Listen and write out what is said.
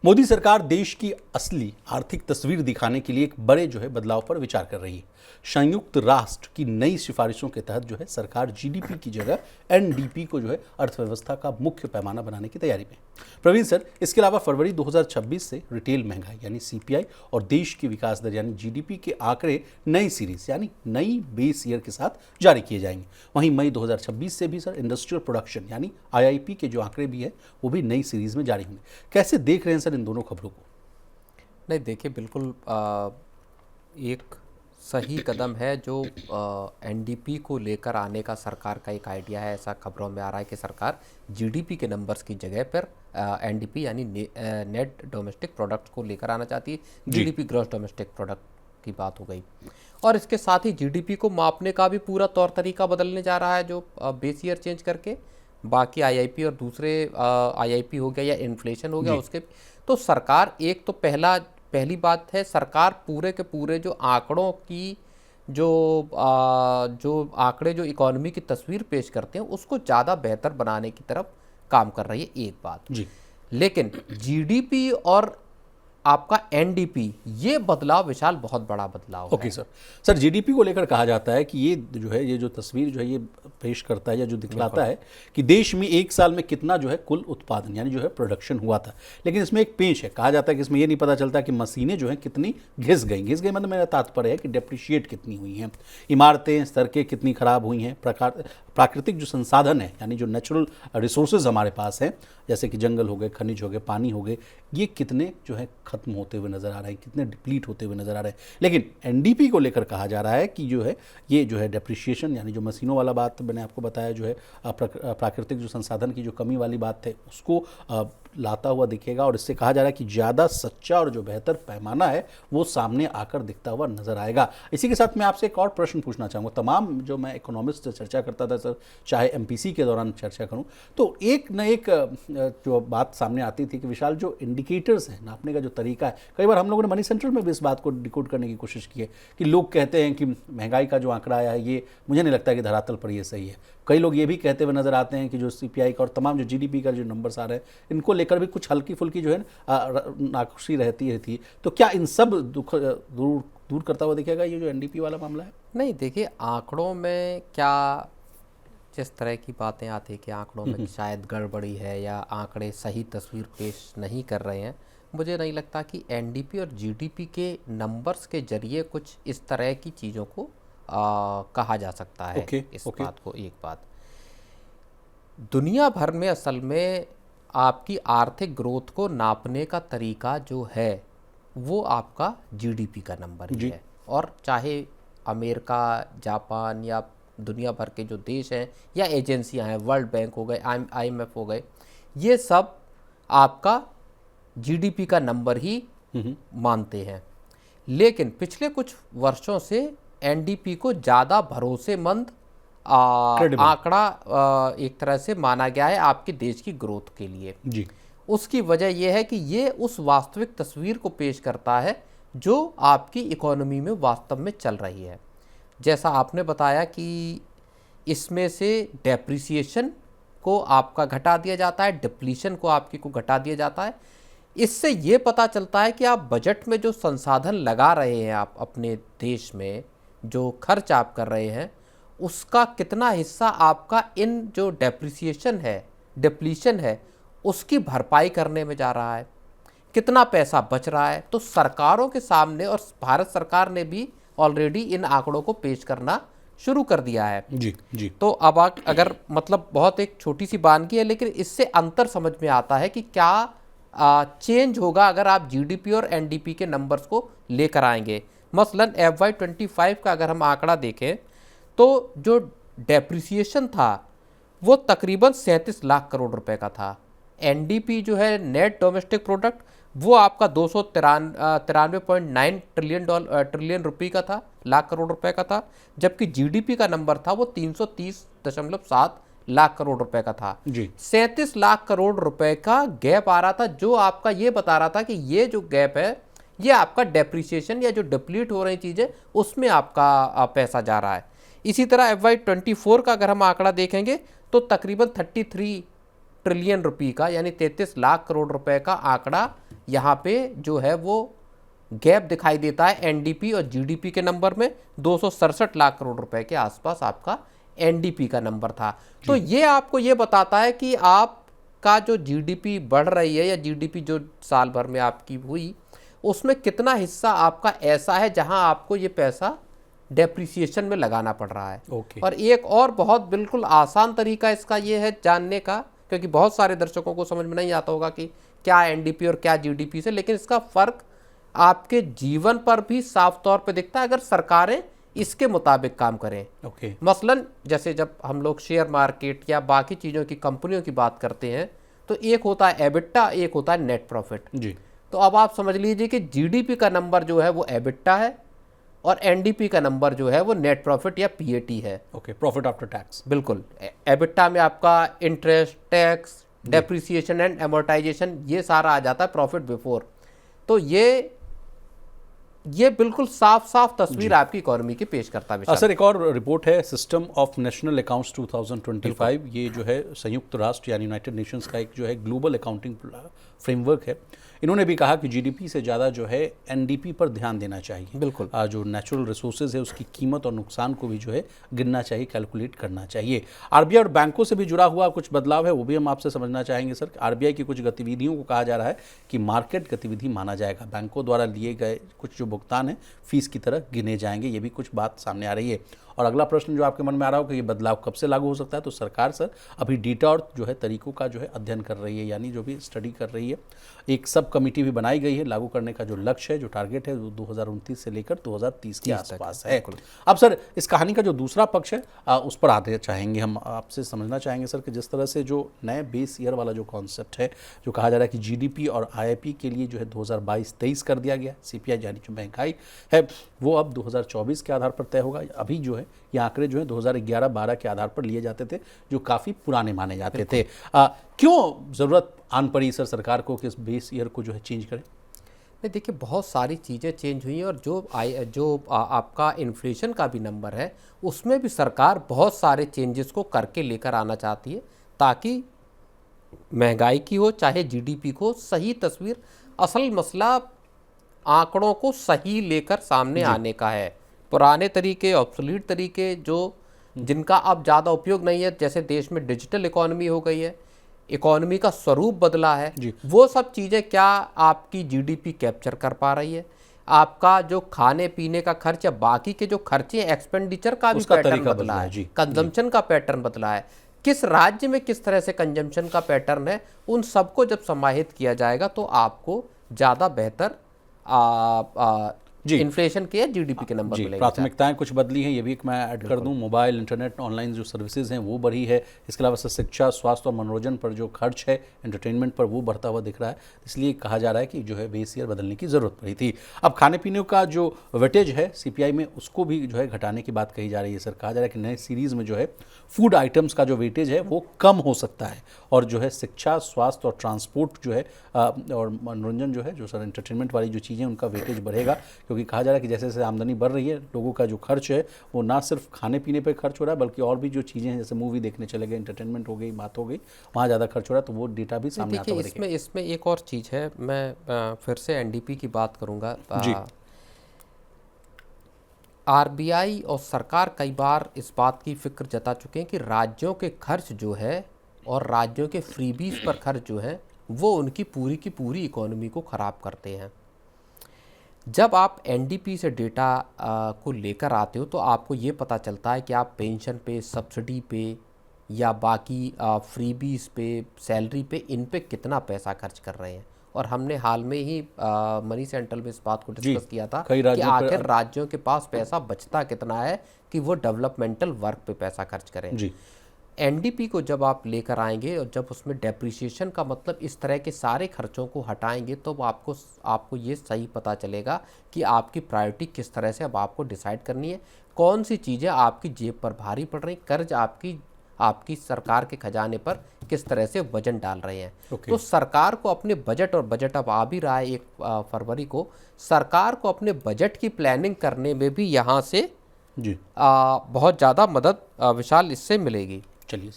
मोदी सरकार देश की असली आर्थिक तस्वीर दिखाने के लिए एक बड़े बदलाव पर विचार कर रही है। संयुक्त राष्ट्र की नई सिफारिशों के तहत सरकार जीडीपी की जगह एनडीपी को अर्थव्यवस्था का मुख्य पैमाना बनाने की तैयारी में है। प्रवीण सर, इसके अलावा फरवरी 2026 से रिटेल महंगाई यानी सीपीआई और देश की विकास दर यानी जीडीपी के आंकड़े नई सीरीज यानी नई बेस ईयर के साथ जारी किए जाएंगे। वहीं मई 2026 से भी सर इंडस्ट्रियल प्रोडक्शन यानी आईआईपी के जो आंकड़े भी है वो भी नई सीरीज में जारी होंगे। कैसे देख रहे हैं सर इन दोनों खबरों को? नहीं, देखिए, बिल्कुल एक सही कदम है जो एनडीपी को लेकर आने का सरकार का एक आइडिया है। ऐसा खबरों में आ रहा है कि सरकार जीडीपी के नंबर्स की जगह पर एनडीपी यानी नेट डोमेस्टिक प्रोडक्ट को लेकर आना चाहती है। जीडीपी ग्रॉस डोमेस्टिक प्रोडक्ट की बात हो गई, और इसके साथ ही जीडीपी को मापने का भी पूरा तौर तरीका बदलने जा रहा है, जो बेस ईयर चेंज करके बाकी आईआईपी और दूसरे आईआईपी हो गया या इन्फ्लेशन हो गया उसके। तो सरकार एक तो पहली बात है, सरकार पूरे के पूरे जो आंकड़ों की जो आंकड़े जो इकोनॉमी की तस्वीर पेश करते हैं उसको ज़्यादा बेहतर बनाने की तरफ काम कर रही है, एक बात जी। लेकिन जीडीपी और आपका एनडीपी, ये बदलाव विशाल बहुत बड़ा बदलाव है। ओके सर, जीडीपी को लेकर कहा जाता है कि ये जो तस्वीर ये पेश करता है या जो दिखलाता है कि देश में एक साल में कितना कुल उत्पादन यानी प्रोडक्शन हुआ था। लेकिन इसमें एक पेंच है, कहा जाता है कि इसमें ये नहीं पता चलता कि मशीनें कितनी घिस गई मतलब मेरा तात्पर्य है कि डेप्रिशिएट कितनी हुई हैं, इमारतें सड़कें कितनी खराब हुई हैं, प्राकृतिक जो संसाधन है यानी जो नेचुरल रिसोर्सेज हमारे पास हैं जैसे कि जंगल हो गए, खनिज हो गए, पानी हो गए, ये कितने खत्म होते हुए नजर आ रहे हैं, कितने डिप्लीट होते हुए नजर आ रहे हैं। लेकिन एनडीपी को लेकर कहा जा रहा है कि ये डेप्रिशिएशन यानी जो मशीनों वाला बात मैंने आपको बताया प्राकृतिक जो संसाधन की जो कमी वाली बात है उसको लाता हुआ दिखेगा, और इससे कहा जा रहा है कि ज़्यादा सच्चा और जो बेहतर पैमाना है वो सामने आकर दिखता हुआ नजर आएगा। इसी के साथ मैं आपसे एक और प्रश्न पूछना चाहूँगा। तमाम जो मैं इकोनॉमिस्ट से चर्चा करता था सर, चाहे एमपीसी के दौरान चर्चा करूँ, तो एक न एक जो बात सामने आती थी कि विशाल जो इंडिकेटर्स हैं नापने का जो तरीका है, कई बार हम लोगों ने मनी सेंट्रल में भी इस बात को डिकोड करने की कोशिश की है कि लोग कहते हैं कि महंगाई का जो आंकड़ा आया है ये मुझे नहीं लगता कि धरातल पर ये सही है। कई लोग ये भी कहते हुए नजर आते हैं कि जो सीपीआई का और तमाम जो जीडीपी का जो नंबर्स आ रहे हैं इनको लेकर भी कुछ हल्की फुल्की नाखुशी रहती है। तो क्या इन सब दुख दूर करता हुआ दिखेगा ये जो एनडीपी वाला मामला है? नहीं, देखिए, आंकड़ों में क्या जिस तरह की बातें आती है कि आंकड़ों में शायद गड़बड़ी है या आंकड़े सही तस्वीर पेश नहीं कर रहे हैं, मुझे नहीं लगता कि एनडीपी और जीडीपी के नंबर्स के जरिए कुछ इस तरह की चीज़ों को कहा जा सकता है। बात को, एक बात, दुनिया भर में असल में आपकी आर्थिक ग्रोथ को नापने का तरीका जो है वो आपका जीडीपी का नंबर ही है। और चाहे अमेरिका, जापान या दुनिया भर के जो देश हैं या एजेंसियां हैं, वर्ल्ड बैंक हो गए, आईएमएफ हो गए, ये सब आपका जीडीपी का नंबर ही मानते हैं। लेकिन पिछले कुछ वर्षों से एनडीपी को ज़्यादा भरोसेमंद आंकड़ा एक तरह से माना गया है आपके देश की ग्रोथ के लिए जी। उसकी वजह यह है कि ये उस वास्तविक तस्वीर को पेश करता है जो आपकी इकोनॉमी में वास्तव में चल रही है। जैसा आपने बताया कि इसमें से डेप्रिसिएशन को आपका घटा दिया जाता है, डिप्लीशन को आपकी को घटा दिया जाता है। इससे ये पता चलता है कि आप बजट में जो संसाधन लगा रहे हैं, आप अपने देश में जो खर्च आप कर रहे हैं उसका कितना हिस्सा आपका इन जो डेप्रिसिएशन है, डिप्लीशन है, उसकी भरपाई करने में जा रहा है, कितना पैसा बच रहा है। तो सरकारों के सामने, और भारत सरकार ने भी ऑलरेडी इन आंकड़ों को पेश करना शुरू कर दिया है जी। तो अब अगर मतलब बहुत एक छोटी सी बानगी है, लेकिन इससे अंतर समझ में आता है कि क्या चेंज होगा अगर आप जीडीपी और एनडीपी के नंबर्स को लेकर आएंगे। मसलन FY25 का अगर हम आंकड़ा देखें तो जो डेप्रिसिएशन था वो तकरीबन 37 लाख करोड़ रुपए का था। एनडीपी जो है नेट डोमेस्टिक प्रोडक्ट, वो आपका 293.9 ट्रिलियन रुपए का था, लाख करोड़ रुपए का था। जबकि जीडीपी का नंबर था वो 330.7 लाख करोड़ रुपए का था जी। 37 लाख करोड़ रुपए का गैप आ रहा था, जो आपका ये बता रहा था कि ये जो गैप है ये आपका डेप्रिसिएशन या जो डिप्लीट हो रही चीज़ें उसमें आपका पैसा जा रहा है। इसी तरह FY24 का अगर हम आंकड़ा देखेंगे तो तकरीबन 33 ट्रिलियन रुपये का यानी 33 लाख करोड़ रुपए का आंकड़ा यहाँ पे जो है वो गैप दिखाई देता है एनडीपी और जीडीपी के नंबर में। 267 लाख करोड़ रुपए के आसपास आपका एनडीपी का नंबर था। तो ये आपको ये बताता है कि आपका जो जीडीपी बढ़ रही है या जीडीपी जो साल भर में आपकी हुई उसमें कितना हिस्सा आपका ऐसा है जहां आपको ये पैसा डेप्रिसिएशन में लगाना पड़ रहा है। और एक और बहुत बिल्कुल आसान तरीका इसका ये है जानने का, क्योंकि बहुत सारे दर्शकों को समझ में नहीं आता होगा कि क्या एनडीपी और क्या जीडीपी से, लेकिन इसका फर्क आपके जीवन पर भी साफ तौर पे दिखता है अगर सरकारें इसके मुताबिक काम करें। मसलन जैसे जब हम लोग शेयर मार्केट या बाकी चीज़ों की कंपनियों की बात करते हैं तो एक होता है एबिटा, एक होता है नेट प्रॉफिट जी। तो अब आप समझ लीजिए कि जीडीपी का नंबर जो है वो एबिटा है और एनडीपी का नंबर जो है वो नेट प्रॉफिट या पीएटी है। Profit after tax. बिल्कुल। एबिटा में आपका interest, tax, depreciation and amortisation ये सारा आ जाता है प्रॉफिट बिफोर। तो ये बिल्कुल साफ साफ तस्वीर आपकी इकोनॉमी की पेश करता है। सर एक और रिपोर्ट है सिस्टम ऑफ नेशनल अकाउंट्स 2025। ये जो है संयुक्त राष्ट्र यानी यूनाइटेड नेशंस का एक जो है ग्लोबल अकाउंटिंग फ्रेमवर्क है। इन्होंने भी कहा कि जीडीपी से ज़्यादा जो है एनडीपी पर ध्यान देना चाहिए। बिल्कुल। जो नेचुरल रिसोर्सेज है उसकी कीमत और नुकसान को भी जो है गिनना चाहिए, कैलकुलेट करना चाहिए। आरबीआई और बैंकों से भी जुड़ा हुआ कुछ बदलाव है, वो भी हम आपसे समझना चाहेंगे सर। आरबीआई की कुछ गतिविधियों को कहा जा रहा है कि मार्केट गतिविधि माना जाएगा, बैंकों द्वारा लिए गए कुछ जो भुगतान है फीस की तरह गिने जाएंगे, ये भी कुछ बात सामने आ रही है। और अगला प्रश्न जो आपके मन में आ रहा हो कि ये बदलाव कब से लागू हो सकता है, तो सरकार सर अभी डेटा और जो है तरीकों का जो है अध्ययन कर रही है, यानी जो भी स्टडी कर रही है। एक सब कमेटी भी बनाई गई है। लागू करने का जो लक्ष्य है, जो टारगेट है, वो 2029 से लेकर 2030 के आसपास है। अब सर इस कहानी का जो दूसरा पक्ष है उस पर आते चाहेंगे, हम आपसे समझना चाहेंगे सर कि जिस तरह से जो नए बेस ईयर वाला जो कॉन्सेप्ट है, जो कहा जा रहा है कि जीडीपी और आईआईपी के लिए जो है 2022-23 कर दिया गया, सीपीआई यानी जो महंगाई है वो अब 2024 के आधार पर तय होगा। अभी जो है ये आंकड़े जो है 2011-12 के आधार पर लिए जाते थे, जो काफ़ी पुराने माने जाते थे। क्यों ज़रूरत आन पड़ी सर सरकार को कि इस बेस ईयर को जो है चेंज करें? नहीं, देखिए बहुत सारी चीज़ें चेंज हुई हैं और जो आपका इन्फ्लेशन का भी नंबर है उसमें भी सरकार बहुत सारे चेंजेस को करके लेकर आना चाहती है ताकि महंगाई की हो चाहे जीडीपी को सही तस्वीर। असल मसला आंकड़ों को सही लेकर सामने आने का है। पुराने तरीके, ऑब्सोलीट तरीके जो जिनका अब ज़्यादा उपयोग नहीं है, जैसे देश में डिजिटल इकोनॉमी हो गई है, इकोनॉमी का स्वरूप बदला है, वो सब चीज़ें क्या आपकी जीडीपी कैप्चर कर पा रही है? आपका जो खाने पीने का खर्च या बाकी के जो खर्चे एक्सपेंडिचर का भी पैटर्न बदला है, कंजम्पशन का पैटर्न बदला है, किस राज्य में किस तरह से कंजम्पशन का पैटर्न है, उन सबको जब समाहित किया जाएगा तो आपको ज़्यादा बेहतर इन्फ्लेशन के या जीडीपी के नंबर मिलेंगे। प्राथमिकताएं कुछ बदली हैं, ये भी मैं ऐड कर दूं। मोबाइल, इंटरनेट, ऑनलाइन जो सर्विसेज हैं वो बढ़ी है। इसके अलावा शिक्षा, स्वास्थ्य और मनोरंजन पर जो खर्च है, एंटरटेनमेंट पर, वो बढ़ता हुआ दिख रहा है। इसलिए कहा जा रहा है कि जो है बेस ईयर बदलने की ज़रूरत पड़ी थी। अब खाने पीने का जो वेटेज है सीपीआई में, उसको भी जो है घटाने की बात कही जा रही है सर। कहा जा रहा है कि नए सीरीज़ में जो है फूड आइटम्स का जो वेटेज है वो कम हो सकता है, और जो है शिक्षा, स्वास्थ्य और ट्रांसपोर्ट जो है और मनोरंजन जो है, जो सर एंटरटेनमेंट वाली जो चीज़ें, उनका वेटेज बढ़ेगा। क्योंकि कहा जा रहा है कि जैसे जैसे आमदनी बढ़ रही है, लोगों का जो खर्च है वो ना सिर्फ खाने पीने पे खर्च हो रहा है, बल्कि और भी जो चीज़ें हैं, जैसे मूवी देखने चले गए, एंटरटेनमेंट हो गई, बात हो गई, वहाँ ज़्यादा खर्च हो रहा है। तो वो डेटा भी सामने आता है। इसमें एक और चीज़ है, मैं फिर से एनडीपी की बात करूँगा जी। आरबीआई और सरकार कई बार इस बात की फिक्र जता चुके हैं कि राज्यों के खर्च जो है और राज्यों के फ्रीबीज पर खर्च जो है वो उनकी पूरी की पूरी इकोनॉमी को ख़राब करते हैं। जब आप एनडीपी से डेटा को लेकर आते हो तो आपको ये पता चलता है कि आप पेंशन पे, सब्सिडी पे या बाकी फ्रीबीज पे, सैलरी पे, इन पे कितना पैसा खर्च कर रहे हैं। और हमने हाल में ही मनी सेंट्रल में इस बात को डिस्कस किया था कि आखिर राज्यों के पास पैसा बचता कितना है कि वो डेवलपमेंटल वर्क पे पैसा खर्च करें जी। एनडीपी को जब आप लेकर आएंगे और जब उसमें डेप्रिसिएशन का मतलब इस तरह के सारे खर्चों को हटाएंगे तो आपको ये सही पता चलेगा कि आपकी प्रायोरिटी किस तरह से अब आपको डिसाइड करनी है, कौन सी चीज़ें आपकी जेब पर भारी पड़ रही, कर्ज आपकी सरकार के खजाने पर किस तरह से वजन डाल रहे हैं। तो सरकार को अपने बजट, और बजट अब आ भी रहा है 1 फरवरी को, सरकार को अपने बजट की प्लानिंग करने में भी यहाँ से जी बहुत ज़्यादा मदद विशाल इससे मिलेगी। चलिए।